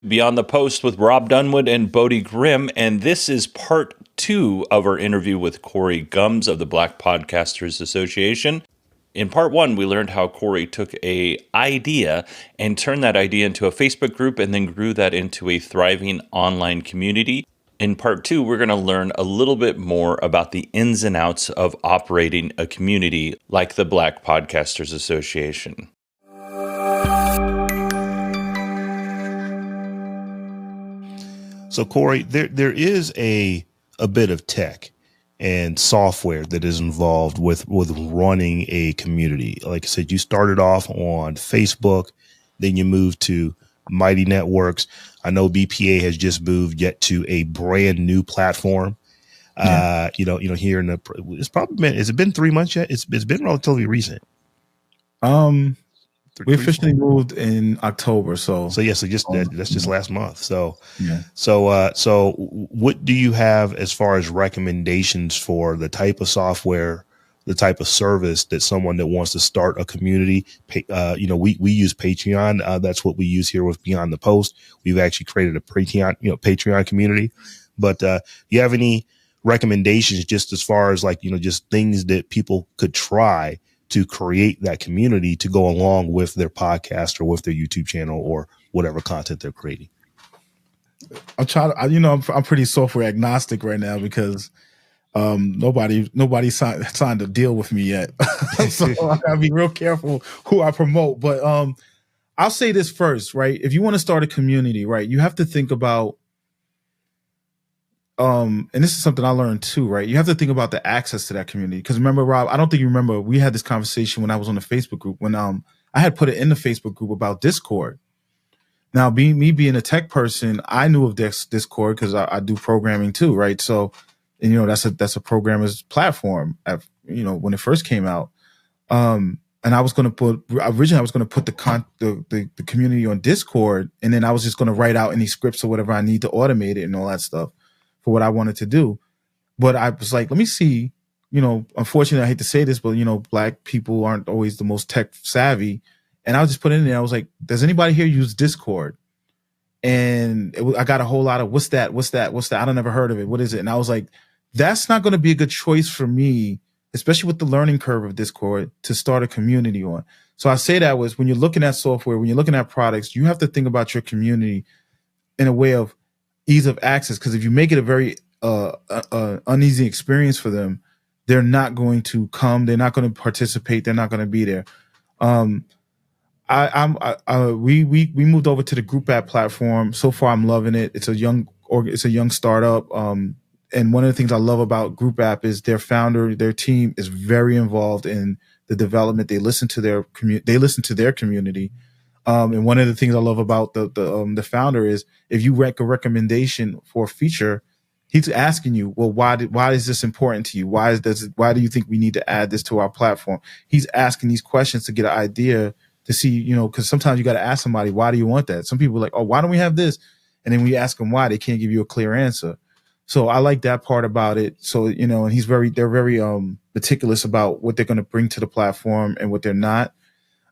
Beyond the Post with Rob Dunwood and Bodie Grimm, and this is part 2 of our interview with Corey Gumbs of the Black Podcasters Association. In part 1, we learned how Corey took an idea and turned that idea into a Facebook group and then grew that into a thriving online community. In part 2, we're going to learn a little bit more about the ins and outs of operating a community like the Black Podcasters Association. So, Corey, there is a bit of tech and software that is involved with running a community. Like I said, you started off on Facebook, then you moved to Mighty Networks. I know BPA has just moved yet to a brand new platform. Yeah. Here in it's probably been, has it been 3 months yet? It's been relatively recent. We officially moved in October, that's just last month. So what do you have as far as recommendations for the type of software, the type of service that someone that wants to start a community? We use Patreon. That's what we use here with Beyond the Post. We've actually created a Patreon community. But do you have any recommendations just as far as just things that people could try to create that community to go along with their podcast or with their YouTube channel or whatever content they're creating? I'm pretty software agnostic right now because nobody signed a deal with me yet. So I gotta be real careful who I promote. But I'll say this first, right? If you want to start a community, right, you have to think about and this is something I learned too, right? You have to think about the access to that community. Because remember, Rob, I don't think you remember, we had this conversation when I was on the Facebook group, when I had put it in the Facebook group about Discord. Now, me being a tech person, I knew of Discord because I do programming too, right? So, and, that's a programmer's platform, when it first came out. And I was going to put the community on Discord, and then I was just going to write out any scripts or whatever I need to automate it and all that stuff for what I wanted to do. But I was like, let me see, unfortunately, I hate to say this, but, Black people aren't always the most tech savvy. And I just put it in there. I was like, does anybody here use Discord? And I got a whole lot of, what's that? I don't never heard of it. What is it? And I was like, that's not going to be a good choice for me, especially with the learning curve of Discord, to start a community on. So I say that was when you're looking at software, when you're looking at products, you have to think about your community in a way of ease of access, because if you make it a very uneasy experience for them, they're not going to come, they're not going to participate, they're not going to be there. We moved over to the group app platform. So far, I'm loving it. It's a young startup. And one of the things I love about group app is their founder, their team is very involved in the development. They listen to their community. And one of the things I love about the founder is if you make a recommendation for a feature, he's asking you, well, why is this important to you? Why do you think we need to add this to our platform? He's asking these questions to get an idea to see, because sometimes you got to ask somebody, why do you want that? Some people are like, oh, why don't we have this? And then when you ask them why, they can't give you a clear answer. So I like that part about it. So, and they're very meticulous about what they're going to bring to the platform and what they're not.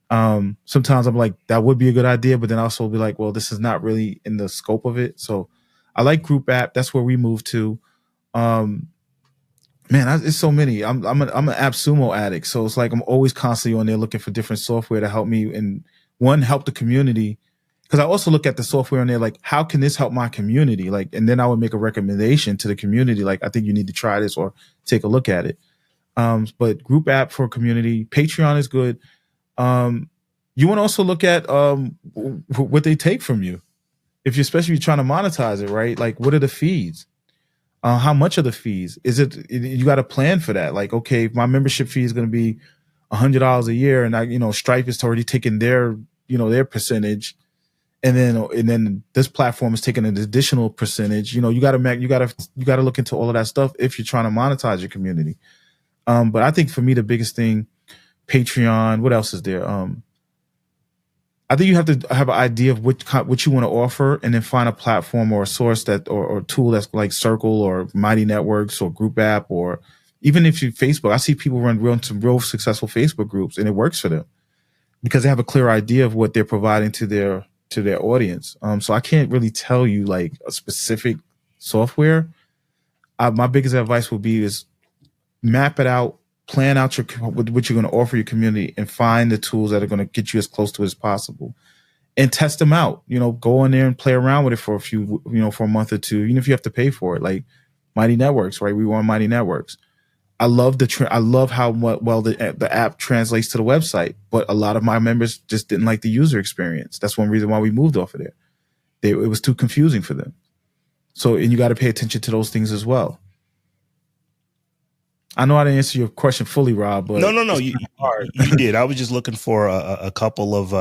Sometimes I'm like, that would be a good idea, but then also be like, well, this is not really in the scope of it. So I like group app. That's where we moved to. It's so many. I'm an AppSumo addict. So it's like, I'm always constantly on there looking for different software to help me and help the community. Cause I also look at the software on there, like, how can this help my community? Like, and then I would make a recommendation to the community. Like, I think you need to try this or take a look at it. But group app for community, Patreon is good. You want to also look at what they take from you, especially if you're trying to monetize it, right? Like, what are the fees? How much are the fees? You got to plan for that? Like, okay, my membership fee is going to be $100 a year, and Stripe is already taking their percentage, and then this platform is taking an additional percentage. You got to look into all of that stuff if you're trying to monetize your community. But I think for me, the biggest thing, Patreon. What else is there? I think you have to have an idea of what you want to offer, and then find a platform or a source or tool that's like Circle or Mighty Networks or Group App, or even if you Facebook. I see people run some real successful Facebook groups, and it works for them because they have a clear idea of what they're providing to their to their audience. So I can't really tell you like a specific software. My biggest advice would be is map it out, plan out what you're going to offer your community, and find the tools that are going to get you as close to it as possible, and test them out. Go in there and play around with it for for a month or two, even if you have to pay for it. Like Mighty Networks, right? We were on Mighty Networks. I love how well the app translates to the website, but a lot of my members just didn't like the user experience. That's one reason why we moved off of there. It was too confusing for them. So, and you got to pay attention to those things as well. I know I didn't answer your question fully, Rob, but no, you did. I was just looking for a couple of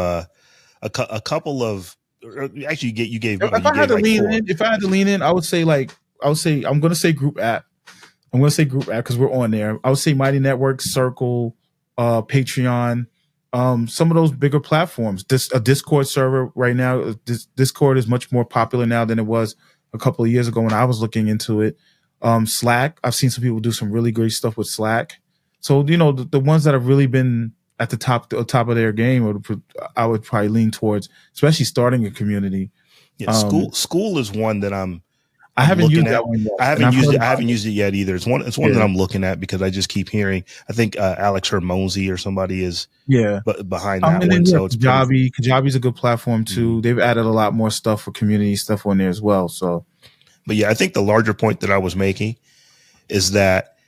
actually you gave. If I had to lean in, I would say I'm going to say group app. I'm going to say group app because we're on there. I would say Mighty Network, Circle, Patreon, some of those bigger platforms. A Discord server right now. Discord is much more popular now than it was a couple of years ago when I was looking into it. Slack. I've seen some people do some really great stuff with Slack. So the ones that have really been at the top of their game, I would probably lean towards, especially starting a community. Yeah, school is one that I haven't used that one yet. I haven't used it yet either. It's one that I'm looking at because I just keep hearing. I think Alex Hermosy or somebody is behind that one. So it's Kajabi's a good platform too. Mm-hmm. They've added a lot more stuff for community stuff on there as well. So, but yeah, I think the larger point that I was making is that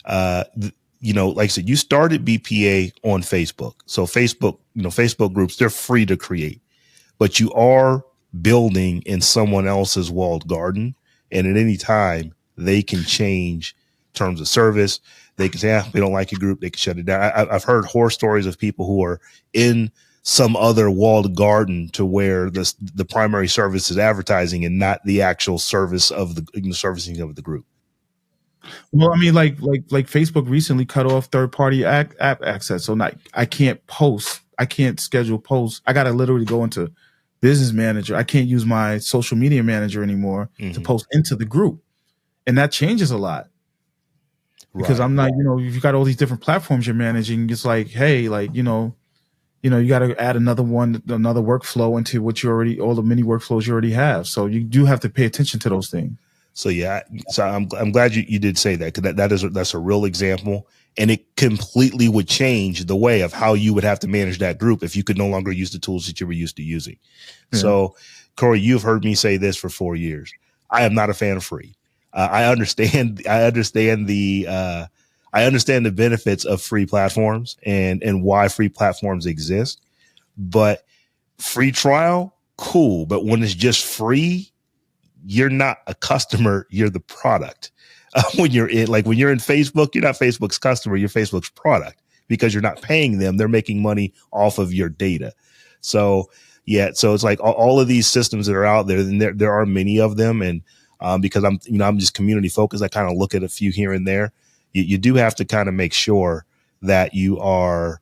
like I said, you started BPA on Facebook. So Facebook groups, they're free to create, but you are building in someone else's walled garden. And at any time, they can change terms of service. They can say, we don't like your group. They can shut it down. I've heard horror stories of people who are in some other walled garden to where the primary service is advertising and not the actual service of the servicing of the group. Well, I mean, like Facebook recently cut off third-party app access. So I can't post. I can't schedule posts. I got to literally go into Business Manager. I can't use my social media manager anymore to post into the group. And that changes a lot. Because I'm not, you've got all these different platforms you're managing. It's like, hey, you got to add another workflow into all the mini workflows you already have. So you do have to pay attention to those things. So yeah, I'm glad you did say that, because that's a real example, and it completely would change the way of how you would have to manage that group if you could no longer use the tools that you were used to using. Yeah. So, Corey, you've heard me say this for 4 years. I am not a fan of free. I understand the benefits of free platforms and why free platforms exist, but free trial, cool. But when it's just free, you're not a customer, you're the product. When you're in Facebook, you're not Facebook's customer, you're Facebook's product, because you're not paying them. They're making money off of your data. So yeah, so it's like all of these systems that are out there, and there are many of them. And because I'm just community focused, I kind of look at a few here and there. You do have to kind of make sure that you are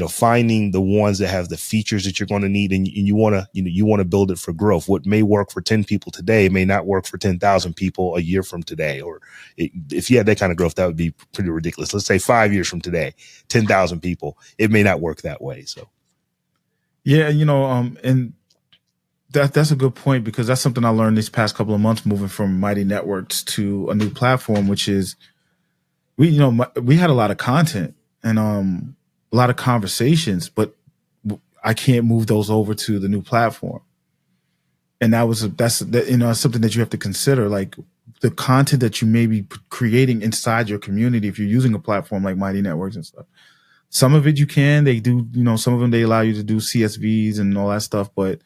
finding the ones that have the features that you're going to need, and you want to build it for growth. What may work for 10 people today may not work for 10,000 people a year from today. Or if you had that kind of growth, that would be pretty ridiculous. Let's say 5 years from today, 10,000 people, it may not work that way. So, yeah, and that's a good point, because that's something I learned these past couple of months moving from Mighty Networks to a new platform, which is we had a lot of content and a lot of conversations, but I can't move those over to the new platform. And that's something that you have to consider, like the content that you may be creating inside your community. If you're using a platform like Mighty Networks and stuff, some of it they do, some of them, they allow you to do CSVs and all that stuff. But,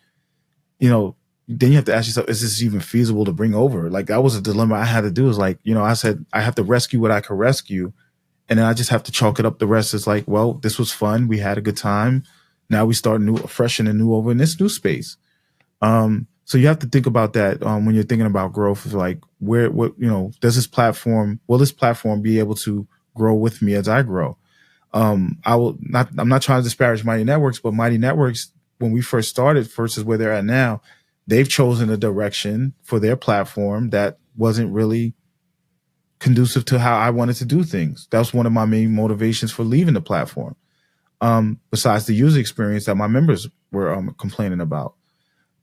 then you have to ask yourself, is this even feasible to bring over? Like, that was a dilemma I had to do, is like, I said, I have to rescue what I could rescue. And then I just have to chalk it up. The rest is like, well, this was fun. We had a good time. Now we start fresh and new over in this new space. So you have to think about that when you're thinking about growth. Is like, will this platform be able to grow with me as I grow? I'm not trying to disparage Mighty Networks, but Mighty Networks, when we first started versus where they're at now, they've chosen a direction for their platform that wasn't really conducive to how I wanted to do things. That was one of my main motivations for leaving the platform. Besides the user experience that my members were complaining about.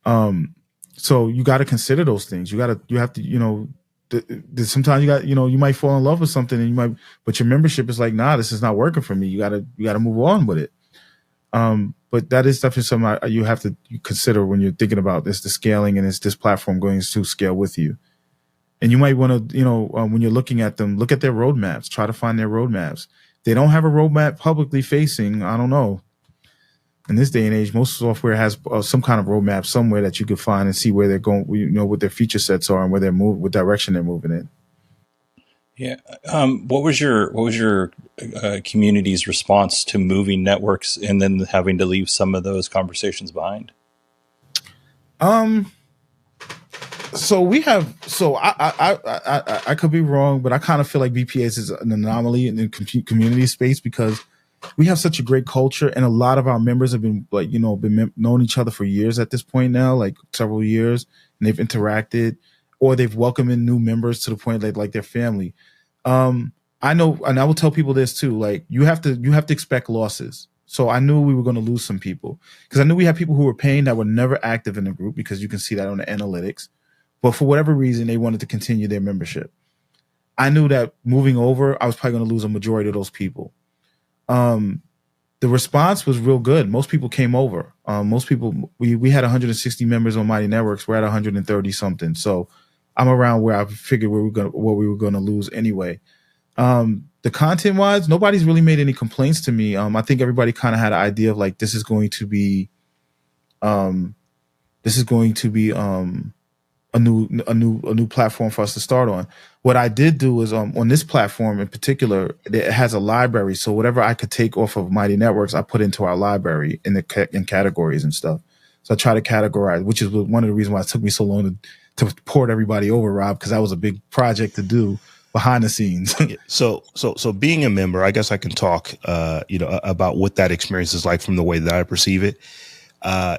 So you got to consider those things. You have to, sometimes you might fall in love with something but your membership is like, nah, this is not working for me. You gotta move on with it. But that is definitely something you have to consider when you're thinking about the scaling, and is this platform going to scale with you? And you might want to, when you're looking at them, look at their roadmaps, try to find their roadmaps. They don't have a roadmap publicly facing. I don't know. In this day and age, most software has some kind of roadmap somewhere that you can find and see where they're going, what their feature sets are and where they're what direction they're moving in. Yeah. What was your community's response to moving networks and then having to leave some of those conversations behind? So I could be wrong, but I kind of feel like BPAs is an anomaly in the community space because we have such a great culture, and a lot of our members have been known each other for years at this point now, like several years, and they've interacted or they've welcomed in new members to the point that like their family. I know, and I will tell people this too, like you have to expect losses. So I knew we were going to lose some people because I knew we had people who were paying that were never active in the group, because you can see that on the analytics. But for whatever reason, they wanted to continue their membership. I knew that moving over, I was probably going to lose a majority of those people. The response was real good. Most people came over. Most people, we had 160 members on Mighty Networks. We're at 130 something. So I'm around where I figured what we were going to lose anyway. The content wise, nobody's really made any complaints to me. I think everybody kind of had an idea of like, this is going to be a new platform for us to start on. What I did do is on this platform in particular, it has a library. So whatever I could take off of Mighty Networks, I put into our library in categories and stuff. So I try to categorize, which is one of the reasons why it took me so long to port everybody over, Rob, because that was a big project to do behind the scenes. So being a member, I guess I can talk, about what that experience is like from the way that I perceive it.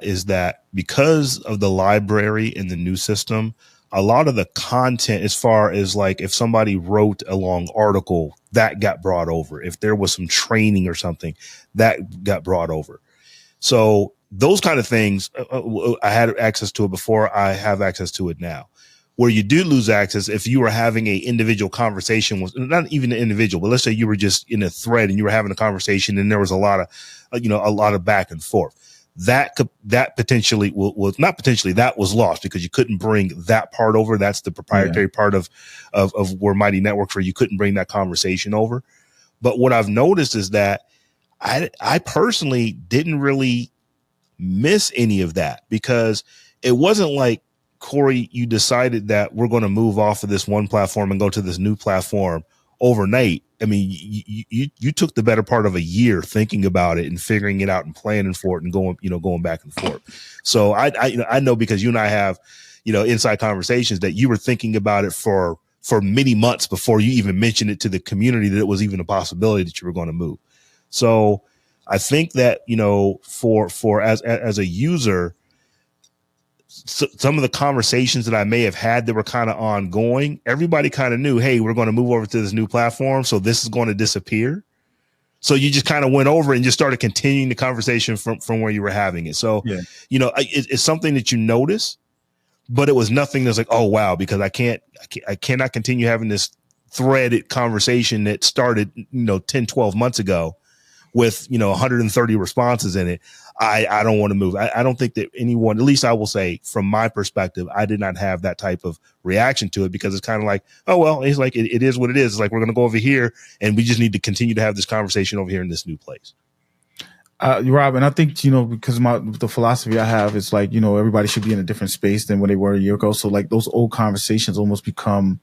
Is that because of the library in the new system, a lot of the content, as far as like if somebody wrote a long article, that got brought over. If there was some training or something, that got brought over. So those kind of things, I had access to it before. I have access to it now. Where you do lose access, if you were having a individual conversation with, not even an individual, but let's say you were just in a thread and you were having a conversation and there was a lot of back and forth. That potentially was not potentially, that was lost because you couldn't bring that part over. That's the proprietary part of where Mighty Networks, where you couldn't bring that conversation over. But what I've noticed is that I personally didn't really miss any of that, because it wasn't like, Corey, you decided that we're going to move off of this one platform and go to this new platform overnight. I mean, you took the better part of a year thinking about it and figuring it out and planning for it and going back and forth. So I know, because you and I have, inside conversations, that you were thinking about it for many months before you even mentioned it to the community that it was even a possibility that you were going to move. So I think that, for as a user, some of the conversations that I may have had that were kind of ongoing, everybody kind of knew, hey, we're going to move over to this new platform, so this is going to disappear. So you just kind of went over and just started continuing the conversation from where you were having it. So, it's something that you notice, but it was nothing that's like, oh, wow, because I cannot continue having this threaded conversation that started, 10, 12 months ago with, 130 responses in it. I don't want to move. I don't think that anyone, at least I will say from my perspective, I did not have that type of reaction to it, because it's kind of like, oh, well, it's like, it is what it is. It's like, we're going to go over here and we just need to continue to have this conversation over here in this new place. Rob, and I think, because the philosophy I have is like, everybody should be in a different space than when they were a year ago. So like those old conversations almost become,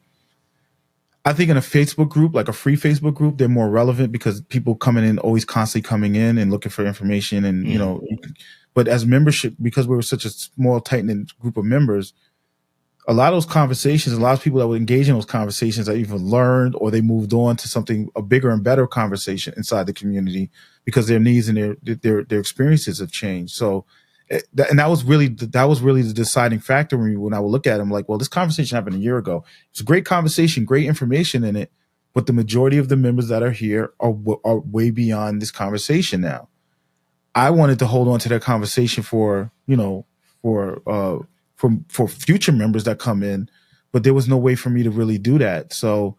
I think in a Facebook group, like a free Facebook group, they're more relevant because people always constantly coming in and looking for information. And, but as membership, because we were such a small, tight-knit group of members, a lot of those conversations, a lot of people that would engage in those conversations that either learned or they moved on to a bigger and better conversation inside the community because their needs and their experiences have changed. So, and that was really the deciding factor when I would look at them like, well, this conversation happened a year ago. It's a great conversation, great information in it, but the majority of the members that are here are way beyond this conversation now. I wanted to hold on to that conversation for, for future members that come in, but there was no way for me to really do that. So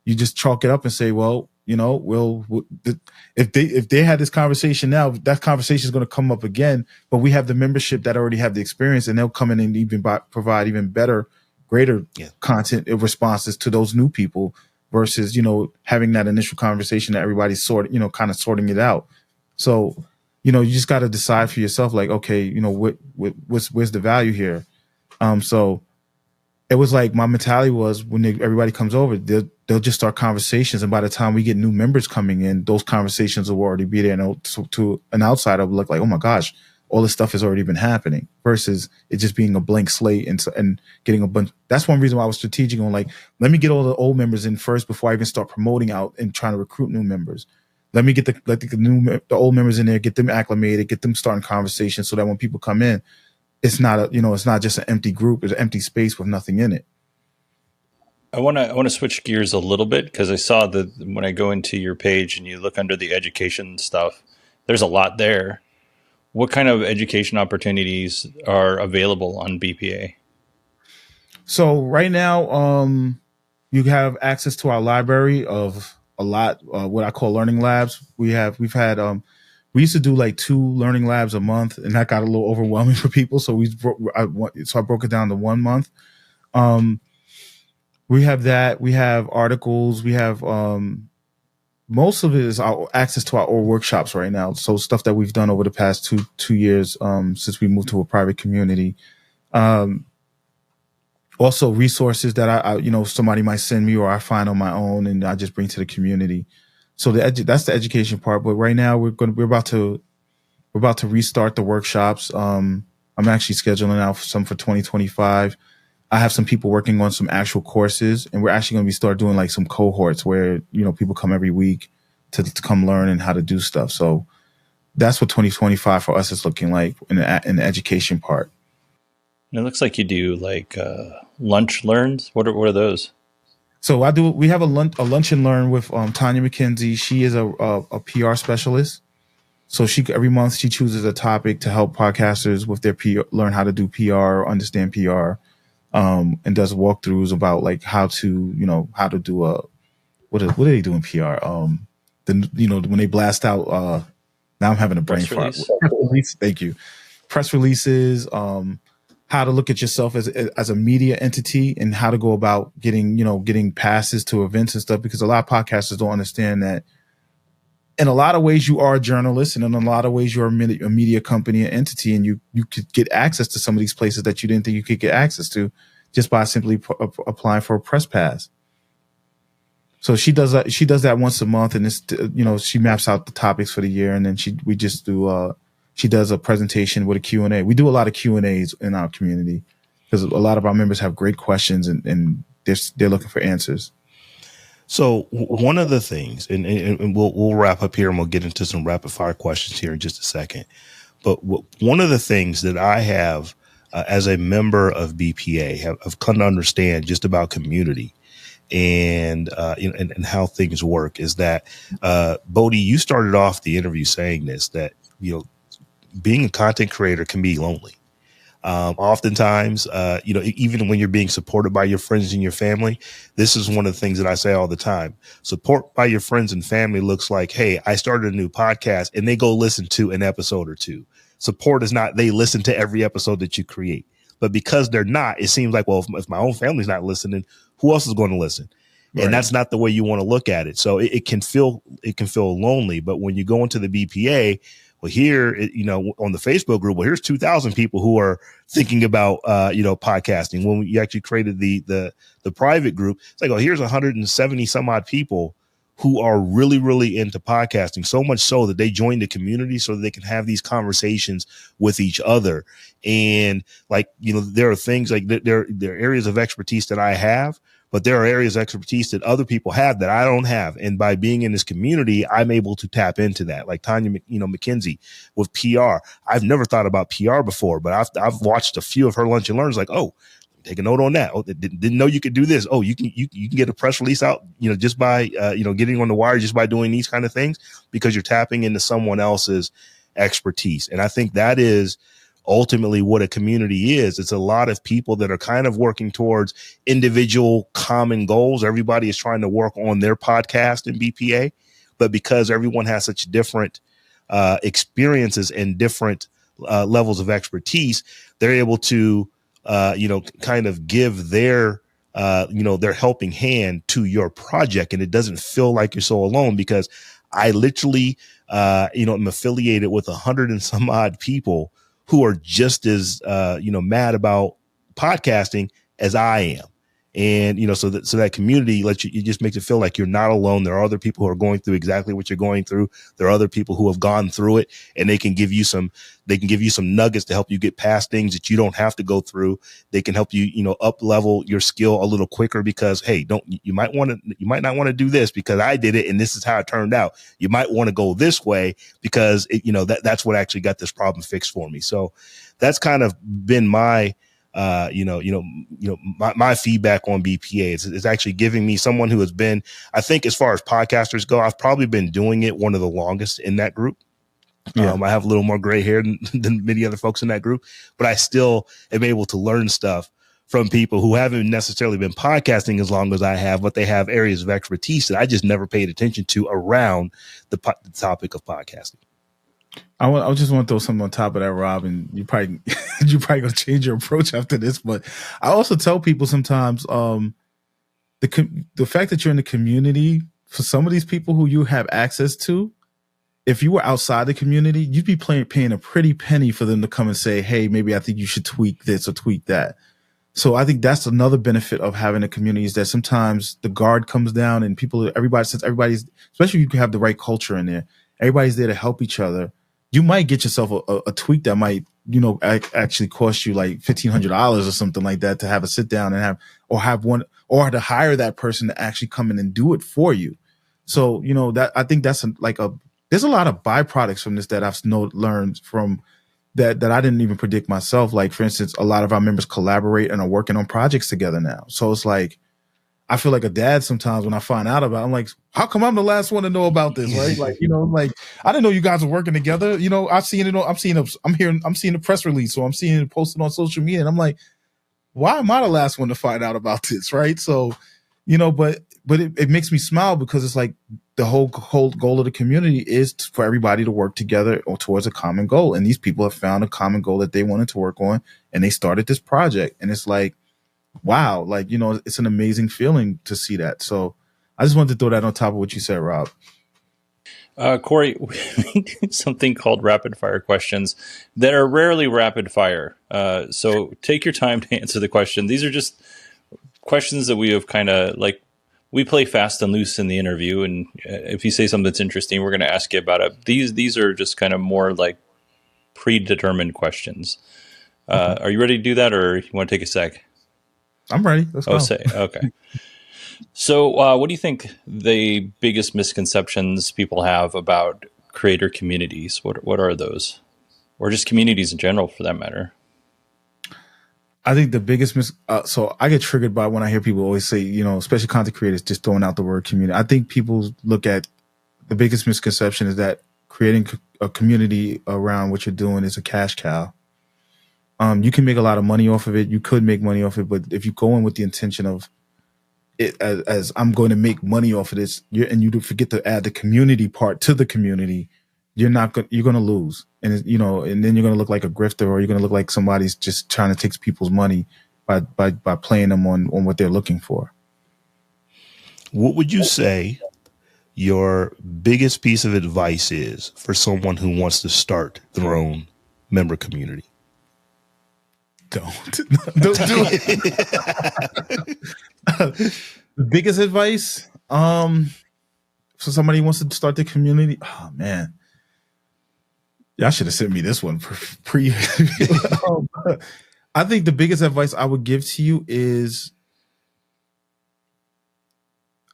you just chalk it up and say, well, if they had this conversation now, that conversation is going to come up again. But we have the membership that already have the experience, and they'll come in and even provide even better, greater content responses to those new people versus having that initial conversation that everybody's kind of sorting it out. So you just got to decide for yourself, like, okay, where's the value here? So it was like my mentality was when everybody comes over, they'll just start conversations. And by the time we get new members coming in, those conversations will already be there. And to an outsider, will look like, oh my gosh, all this stuff has already been happening versus it just being a blank slate and getting a bunch. That's one reason why I was strategic on, like, let me get all the old members in first before I even start promoting out and trying to recruit new members. Let me get the old members in there, get them acclimated, get them starting conversations so that when people come in, it's not it's not just an empty group. It's an empty space with nothing in it. I want to switch gears a little bit because I saw that when I go into your page and you look under the education stuff, there's a lot there. What kind of education opportunities are available on BPA? So right now, you have access to our library of a lot, what I call learning labs. We used to do like 2 learning labs a month, and that got a little overwhelming for people. So I broke it down to 1 month. We have that. We have articles. We have most of it is our access to our old workshops right now. So stuff that we've done over the past two years since we moved to a private community. Also resources that I somebody might send me or I find on my own and I just bring to the community. So that's the education part. But right now we're about to restart the workshops. I'm actually scheduling out some for 2025. I have some people working on some actual courses, and we're actually going to start doing like some cohorts where people come every week to come learn and how to do stuff. So that's what 2025 for us is looking like in the education part. And it looks like you do like lunch learns. What are those? So we have a lunch and learn with Tanya McKenzie. She is a PR specialist. So every month she chooses a topic to help podcasters with their PR, learn how to do PR or understand PR, and does walkthroughs about like how to do what do they do in PR? When they blast out. Now I'm having a brain fart. Thank you. Press releases. How to look at yourself as a media entity and how to go about getting passes to events and stuff, because a lot of podcasters don't understand that in a lot of ways you are a journalist, and in a lot of ways you're a media company and entity, and you could get access to some of these places that you didn't think you could get access to just by simply applying for a press pass. So she does that once a month, and it's she maps out the topics for the year, and then she does a presentation with a Q&A. We do a lot of Q&As in our community because a lot of our members have great questions and they're looking for answers. So one of the things, and we'll wrap up here and we'll get into some rapid fire questions here in just a second. But one of the things that I have as a member of BPA have come to understand just about community and how things work is that, Bodie, you started off the interview saying this, that, being a content creator can be lonely. Oftentimes, even when you're being supported by your friends and your family, this is one of the things that I say all the time. Support by your friends and family looks like, hey, I started a new podcast and they go listen to an episode or two. Support is not, they listen to every episode that you create. But because they're not, it seems like, well, if my own family's not listening, who else is going to listen? Right. And that's not the way you want to look at it. So it can feel lonely. But when you go into the BPA, well, here, on the Facebook group, well, here's 2,000 people who are thinking about, podcasting. When you actually created the private group, it's like, oh, here's 170 some odd people who are really, really into podcasting, so much so that they join the community so that they can have these conversations with each other. And there are things like there are areas of expertise that I have, but there are areas of expertise that other people have that I don't have. And by being in this community, I'm able to tap into that. Like Tanya, McKenzie with PR. I've never thought about PR before, but I've watched a few of her lunch and learns like, oh, take a note on that. Oh, didn't know you could do this. Oh, you can get a press release out, just by, getting on the wire, just by doing these kind of things, because you're tapping into someone else's expertise. And I think that is ultimately what a community is. It's a lot of people that are kind of working towards individual common goals. Everybody is trying to work on their podcast in BPA, but because everyone has such different experiences and different levels of expertise, they're able to, kind of give their their helping hand to your project. And it doesn't feel like you're so alone, because I literally, am affiliated with 100 and some odd people who are just as, mad about podcasting as I am. And, so that community lets you, it just makes it feel like you're not alone. There are other people who are going through exactly what you're going through. There are other people who have gone through it, and they can give you some nuggets to help you get past things that you don't have to go through. They can help you, up level your skill a little quicker, because, hey, you might not want to do this because I did it and this is how it turned out. You might want to go this way because that's what actually got this problem fixed for me. So that's kind of been my, my feedback on BPA. It's actually giving me someone who has been, I think as far as podcasters go, I've probably been doing it one of the longest in that group. Yeah. I have a little more gray hair than many other folks in that group, but I still am able to learn stuff from people who haven't necessarily been podcasting as long as I have, but they have areas of expertise that I just never paid attention to around the topic of podcasting. I just want to throw something on top of that, Rob, and you probably gonna change your approach after this. But I also tell people sometimes the fact that you're in the community, for some of these people who you have access to, if you were outside the community, you'd be paying a pretty penny for them to come and say, hey, maybe I think you should tweak this or tweak that. So I think that's another benefit of having a community, is that sometimes the guard comes down and everybody's, especially if you have the right culture in there, everybody's there to help each other. You might get yourself a tweak that might, actually cost you like $1,500 or something like that to have a sit down and or to hire that person to actually come in and do it for you. So, that I think that's there's a lot of byproducts from this that I've learned from that I didn't even predict myself. Like, for instance, a lot of our members collaborate and are working on projects together now. So it's like, I feel like a dad sometimes when I find out about it. I'm like, how come I'm the last one to know about this, right? Like, I didn't know you guys are working together. I've seen it. I'm seeing the press release, so I'm seeing it posted on social media, and I'm like, why am I the last one to find out about this, right? So, but it makes me smile, because it's like the whole goal of the community is for everybody to work together or towards a common goal. And these people have found a common goal that they wanted to work on, and they started this project. And it's like, wow, it's an amazing feeling to see that. So I just wanted to throw that on top of what you said, Rob. Corey, we do something called rapid fire questions that are rarely rapid fire. So take your time to answer the question. These are just questions that we have kind of we play fast and loose in the interview. And if you say something that's interesting, we're going to ask you about it. These are just kind of more like predetermined questions. Are you ready to do that, or you want to take a sec? I'm ready. Let's go. Okay. So what do you think the biggest misconceptions people have about creator communities? What are those? Or just communities in general, for that matter? I think the biggest so I get triggered by when I hear people always say, especially content creators, just throwing out the word community. I think people look at the biggest misconception is that creating a community around what you're doing is a cash cow. You can make a lot of money off of it. You could make money off it, but if you go in with the intention of it as I'm going to make money off of this, and you forget to add the community part to the community, you're going to lose, and and then you're going to look like a grifter, or you're going to look like somebody's just trying to take people's money by playing them on what they're looking for. What would you say your biggest piece of advice is for someone who wants to start their own member community? Don't do it. The biggest advice, for somebody who wants to start their community. Oh man, y'all should have sent me this one for pre. I think the biggest advice I would give to you is,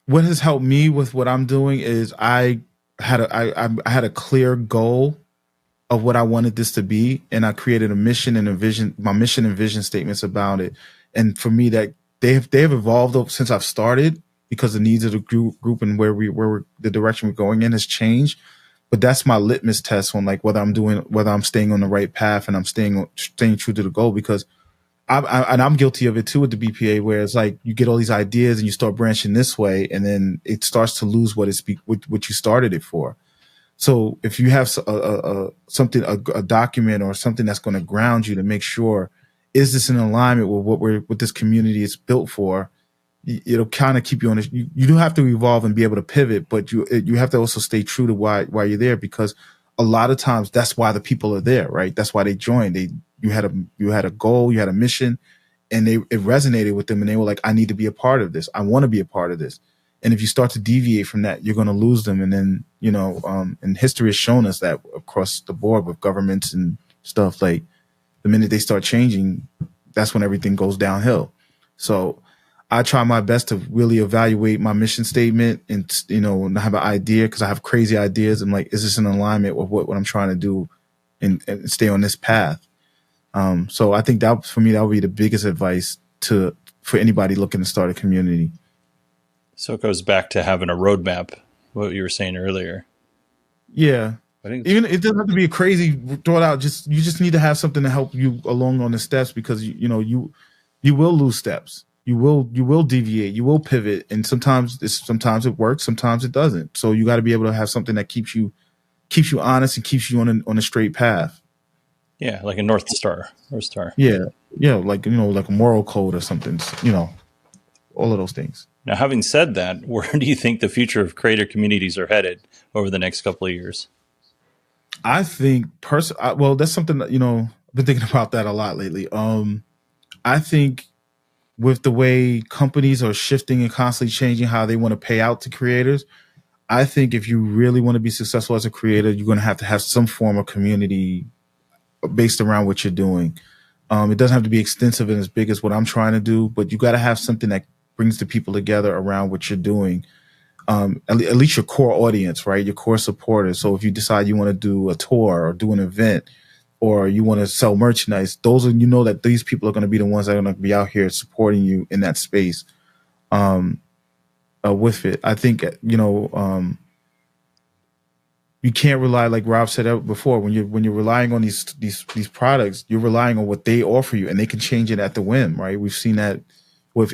what has helped me with what I'm doing is I had a clear goal of what I wanted this to be, and I created a mission and a vision, my mission and vision statements about it. And for me, that they have evolved since I've started, because the needs of the group and where we're the direction we're going in has changed. but that's my litmus test on like whether I'm staying on the right path and I'm staying true to the goal, because I'm guilty of it too with the BPA, where it's like you get all these ideas and you start branching this way, and then it starts to lose what you started it for. So if you have a document or something that's going to ground you to make sure, is this in alignment with what this community is built for? It'll kind of keep you on this. You do have to evolve and be able to pivot, but you have to also stay true to why you're there, because a lot of times that's why the people are there, right? That's why they joined. You had a goal, you had a mission, and it resonated with them, and they were like, I need to be a part of this. I want to be a part of this. And if you start to deviate from that, you're going to lose them. And then, and history has shown us that across the board with governments and stuff, like the minute they start changing, that's when everything goes downhill. So I try my best to really evaluate my mission statement and, and have an idea, because I have crazy ideas. I'm like, is this in alignment with what I'm trying to do and stay on this path? So I think that for me, that would be the biggest advice for anybody looking to start a community. So it goes back to having a roadmap, what you were saying earlier. Yeah. Even it doesn't have to be a crazy thought out. You just need to have something to help you along on the steps, because you will lose steps. You will deviate. You will pivot, and sometimes it works, sometimes it doesn't. So you got to be able to have something that keeps you honest and keeps you on a straight path. Yeah, like a North Star. Yeah, like like a moral code or something. All of those things. Now, having said that, where do you think the future of creator communities are headed over the next couple of years? I think that's something that, I've been thinking about that a lot lately. I think with the way companies are shifting and constantly changing how they want to pay out to creators, I think if you really want to be successful as a creator, you're going to have some form of community based around what you're doing. It doesn't have to be extensive and as big as what I'm trying to do, but you got to have something that brings the people together around what you're doing. At least your core audience, right? Your core supporters. So if you decide you want to do a tour or do an event, or you want to sell merchandise, that these people are going to be the ones that are going to be out here supporting you in that space. With it, I think you can't rely, like Rob said before, when you're relying on these products, you're relying on what they offer you, and they can change it at the whim, right? We've seen that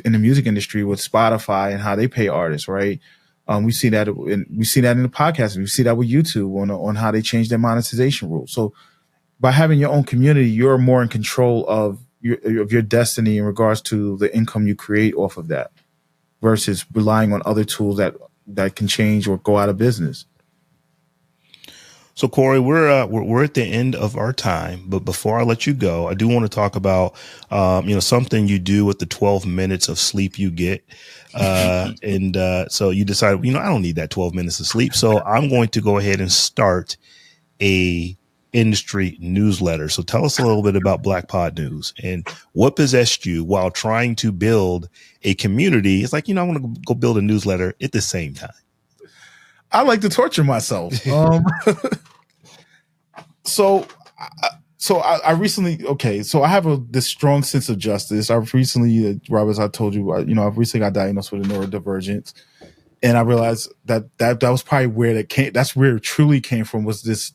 in the music industry with Spotify and how they pay artists, right? We see that in the podcast. We see that with YouTube on how they change their monetization rules. So by having your own community, you're more in control of your destiny in regards to the income you create off of that, versus relying on other tools that can change or go out of business. So Corey, we're at the end of our time, but before I let you go, I do want to talk about something you do with the 12 minutes of sleep you get. So you decided, I don't need that 12 minutes of sleep. So I'm going to go ahead and start a industry newsletter. So tell us a little bit about Black Pod News and what possessed you while trying to build a community. It's like, I want to go build a newsletter at the same time. I like to torture myself. So I recently, so I have this strong sense of justice. I've recently, Rob, as I told you, I've recently got diagnosed with a neurodivergence, and I realized that was probably where that's where it truly came from, was this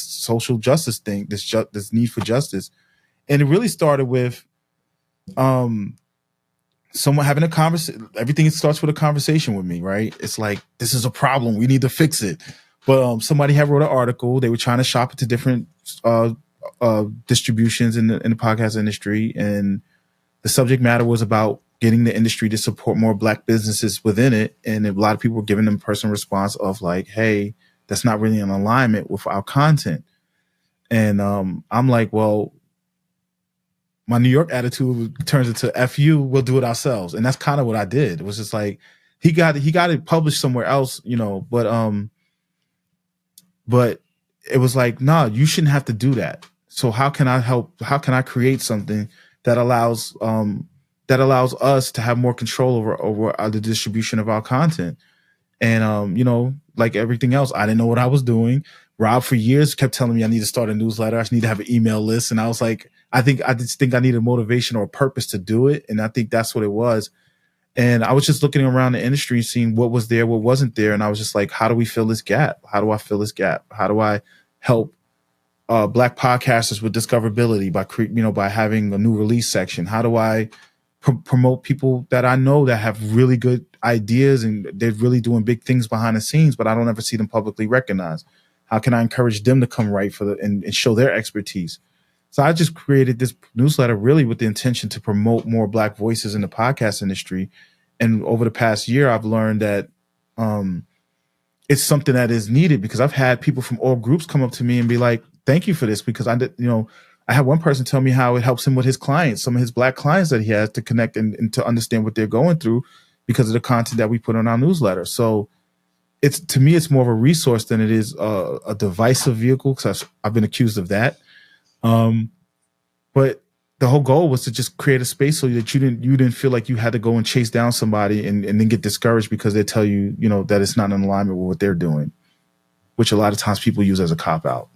social justice thing, this need for justice. And it really started with someone having a conversation. Everything starts with a conversation with me, right? It's like, this is a problem, we need to fix it. But somebody had wrote an article. They were trying to shop it to different distributions in the podcast industry, and the subject matter was about getting the industry to support more Black businesses within it. And a lot of people were giving them personal response of like, hey, that's not really in alignment with our content. And I'm like, well, my New York attitude turns into F you, we'll do it ourselves. And that's kind of what I did. It was just like, he got it published somewhere else, but it was like, nah, you shouldn't have to do that. So how can I help? How can I create something that allows us to have more control over the distribution of our content? And like everything else, I didn't know what I was doing. Rob for years kept telling me I need to start a newsletter. I just need to have an email list. And I was like, I just think I needed motivation or a purpose to do it. And I think that's what it was. And I was just looking around the industry, seeing what was there, what wasn't there. And I was just like, how do we fill this gap? How do I fill this gap? How do I help Black podcasters with discoverability by having a new release section? How do I promote people that I know that have really good ideas and they're really doing big things behind the scenes, but I don't ever see them publicly recognized? How can I encourage them to come write and show their expertise? So I just created this newsletter really with the intention to promote more Black voices in the podcast industry. And over the past year, I've learned that it's something that is needed, because I've had people from all groups come up to me and be like, thank you for this, because I had one person tell me how it helps him with his clients, some of his Black clients that he has, to connect and to understand what they're going through because of the content that we put on our newsletter. So to me, it's more of a resource than it is a divisive vehicle, because I've been accused of that. But the whole goal was to just create a space so that you didn't feel like you had to go and chase down somebody and then get discouraged because they tell you, that it's not in alignment with what they're doing, which a lot of times people use as a cop out.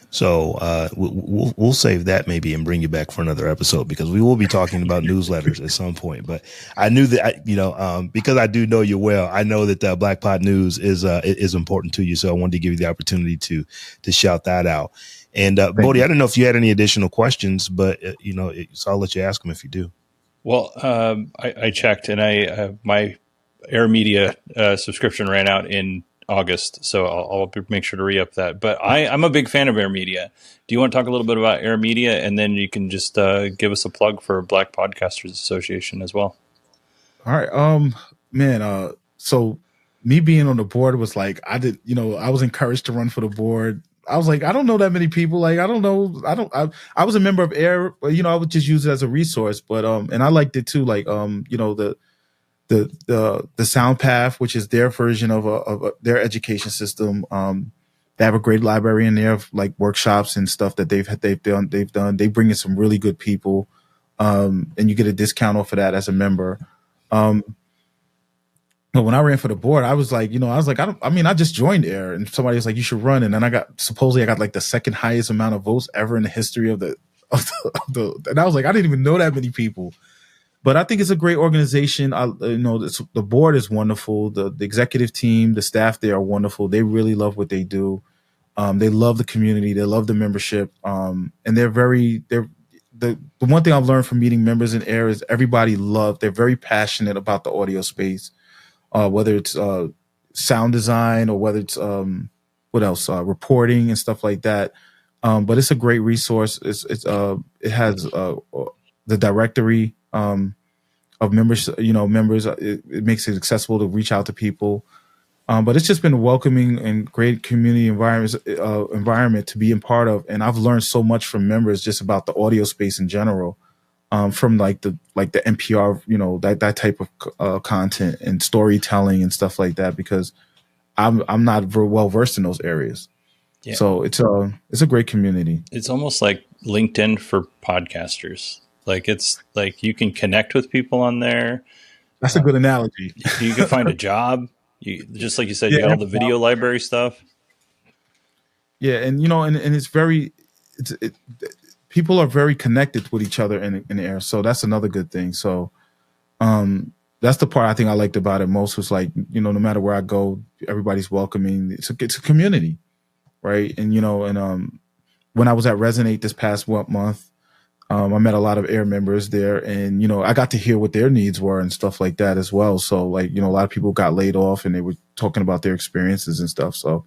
So we'll save that maybe and bring you back for another episode, because we will be talking about newsletters at some point. But I knew that, because I do know you well, I know that Black Pod News is important to you. So I wanted to give you the opportunity to shout that out. And Bodie, I don't know if you had any additional questions, but so I'll let you ask them if you do. Well, I checked, and my Air Media subscription ran out in August, so I'll make sure to re-up that. But I'm a big fan of Air Media. Do you want to talk a little bit about Air Media, and then you can just give us a plug for Black Podcasters Association as well? All right, so me being on the board was like, I was encouraged to run for the board. I was like, I don't know that many people. Like, I don't know. I was a member of Air, but, I would just use it as a resource. But, and I liked it too. Like, the Sound Path, which is their version of their education system. They have a great library in there of like workshops and stuff that they've done. They bring in some really good people. And you get a discount off of that as a member. But when I ran for the board, I was like, I just joined Air, and somebody was like, you should run. And then I got like the second highest amount of votes ever in the history of the and I was like, I didn't even know that many people. But I think it's a great organization. The board is wonderful. The executive team, the staff there are wonderful. They really love what they do. They love the community. They love the membership. And the one thing I've learned from meeting members in Air is they're very passionate about the audio space. Whether it's sound design or whether it's reporting and stuff like that. But it's a great resource. It has the directory of members. Members. It makes it accessible to reach out to people. But it's just been a welcoming and great community environment to be a part of. And I've learned so much from members just about the audio space in general. From the NPR, that type of content and storytelling and stuff like that, because I'm not very well versed in those areas. Yeah. So it's a great community. It's almost like LinkedIn for podcasters. Like, it's like you can connect with people on there. That's a good analogy. You can find a job. Just like you said, you got all the video library stuff. Yeah, and it's very people are very connected with each other in the Air. So that's another good thing. So that's the part I think I liked about it most, was like, no matter where I go, everybody's welcoming. It's a community, right? And, when I was at Resonate this past month, I met a lot of Air members there, and, I got to hear what their needs were and stuff like that as well. So like, a lot of people got laid off and they were talking about their experiences and stuff. So,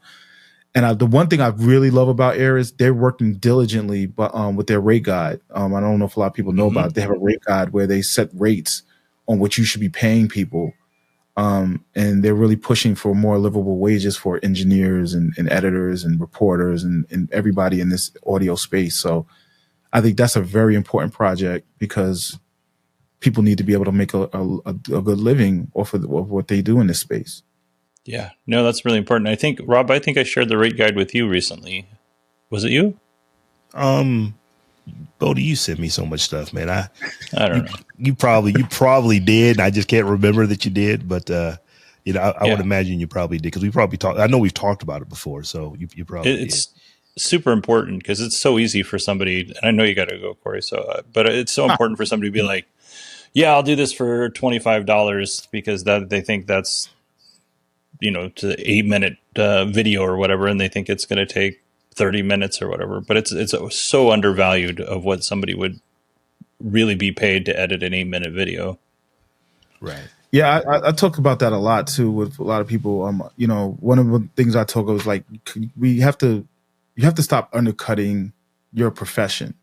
and the one thing I really love about Air is they're working diligently, but with their rate guide. I don't know if a lot of people know about it. They have a rate guide where they set rates on what you should be paying people. And they're really pushing for more livable wages for engineers and editors and reporters and everybody in this audio space. So I think that's a very important project, because people need to be able to make a good living off of what they do in this space. Yeah, no, that's really important. I think, Rob, I shared the rate guide with you recently. Was it you? Bodie, you sent me so much stuff, man. I don't know. You probably did. I just can't remember that you did, but I would imagine you probably did, because we probably talked. I know we've talked about it before, so you probably. It's super important, because it's so easy for somebody. And I know you got to go, Corey. So, but it's so important for somebody to be like, yeah, I'll do this for $25 because that they think that's, to 8-minute video or whatever, and they think it's going to take 30 minutes or whatever. But it's so undervalued of what somebody would really be paid to edit an 8-minute video. Right. Yeah, I talk about that a lot too with a lot of people. One of the things I talk about is like you have to stop undercutting your profession.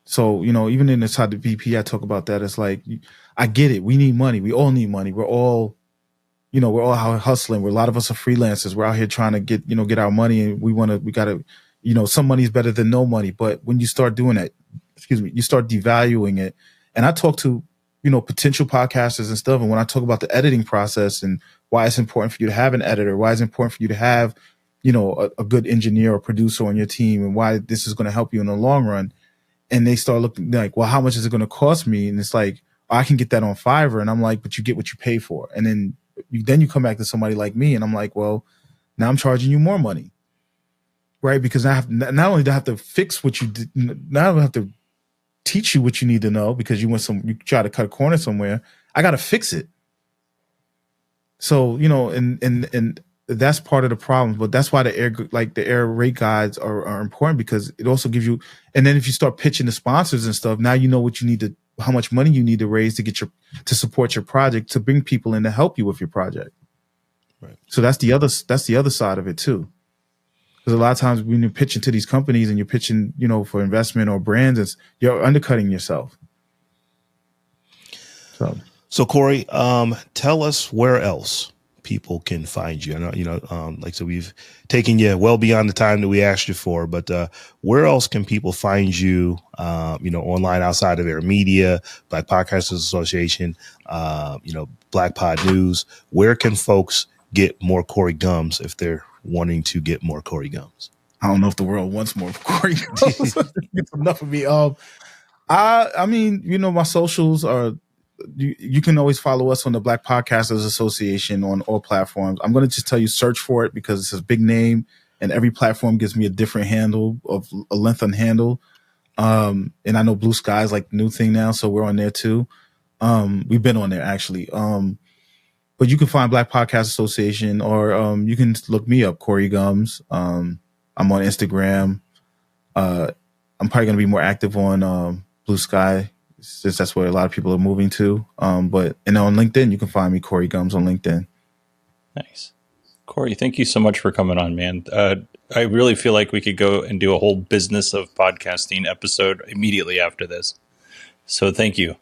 So, even inside the VP, I talk about that. It's like, I get it. We need money. We all need money. We're all out hustling. A lot of us are freelancers. We're out here trying to get our money, and we gotta, some money is better than no money. But when you start doing that, you start devaluing it. And I talk to, potential podcasters and stuff. And when I talk about the editing process and why it's important for you to have an editor, why it's important for you to have, a good engineer or producer on your team, and why this is going to help you in the long run. And they start looking like, well, how much is it going to cost me? And it's like, I can get that on Fiverr. And I'm like, but you get what you pay for. And then you come back to somebody like me, and I'm like, well, now I'm charging you more money, right? Because I have not only do I have to fix what you did, now I have to teach you what you need to know because you try to cut a corner somewhere. I got to fix it. So, and that's part of the problem, but that's why the error rate guides are important, because it also gives you, and then if you start pitching the sponsors and stuff, now you know what you need to, how much money you need to raise to support your project, to bring people in to help you with your project. Right. So that's the other side of it too. Because a lot of times when you're pitching to these companies and you're pitching, for investment or brands, you're undercutting yourself. So Corey, tell us where else people can find you. I know, like I said, we've taken you well beyond the time that we asked you for, but where else can people find you, online outside of Air Media, Black Podcasters Association, Black Pod News? Where can folks get more Corey Gumbs if they're wanting to get more Corey Gumbs? I don't know if the world wants more Corey Gumbs. It's enough of me. I mean, my socials are, you can always follow us on the Black Podcasters Association on all platforms. I'm going to just tell you, search for it, because it's a big name and every platform gives me a different handle, of a length on handle. And I know Blue Sky is like the new thing now, so we're on there too. We've been on there actually. But you can find Black Podcast Association, or you can look me up, Corey Gumbs. I'm on Instagram. I'm probably going to be more active on Blue Sky, since that's where a lot of people are moving to. And on LinkedIn, you can find me, Corey Gumbs, on LinkedIn. Nice. Corey, thank you so much for coming on, man. I really feel like we could go and do a whole business of podcasting episode immediately after this. So thank you.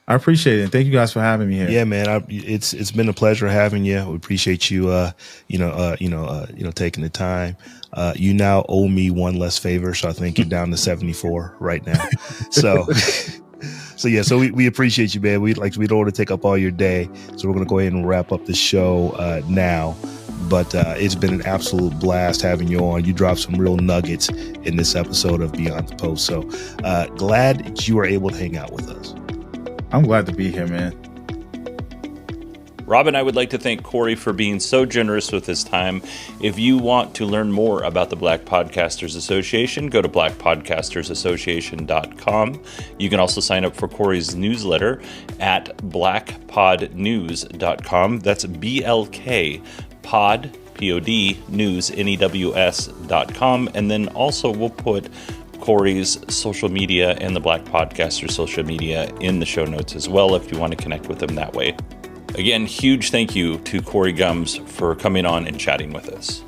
I appreciate it. Thank you guys for having me here. Yeah, man. It's been a pleasure having you. We appreciate you, taking the time. You now owe me one less favor, so I think you're down to 74 right now. So we appreciate you, man. We don't want to take up all your day, so we're gonna go ahead and wrap up the show now. But it's been an absolute blast having you on. You dropped some real nuggets in this episode of Beyond the Post. So glad that you were able to hang out with us. I'm glad to be here, man. Rob and I would like to thank Corey for being so generous with his time. If you want to learn more about the Black Podcasters Association, go to blackpodcastersassociation.com. You can also sign up for Corey's newsletter at blackpodnews.com. That's BLK pod, P-O-D, news, N-E-W-S.com. And then also we'll put Corey's social media and the Black Podcaster social media in the show notes as well, if you want to connect with him that way. Again, huge thank you to Corey Gumbs for coming on and chatting with us.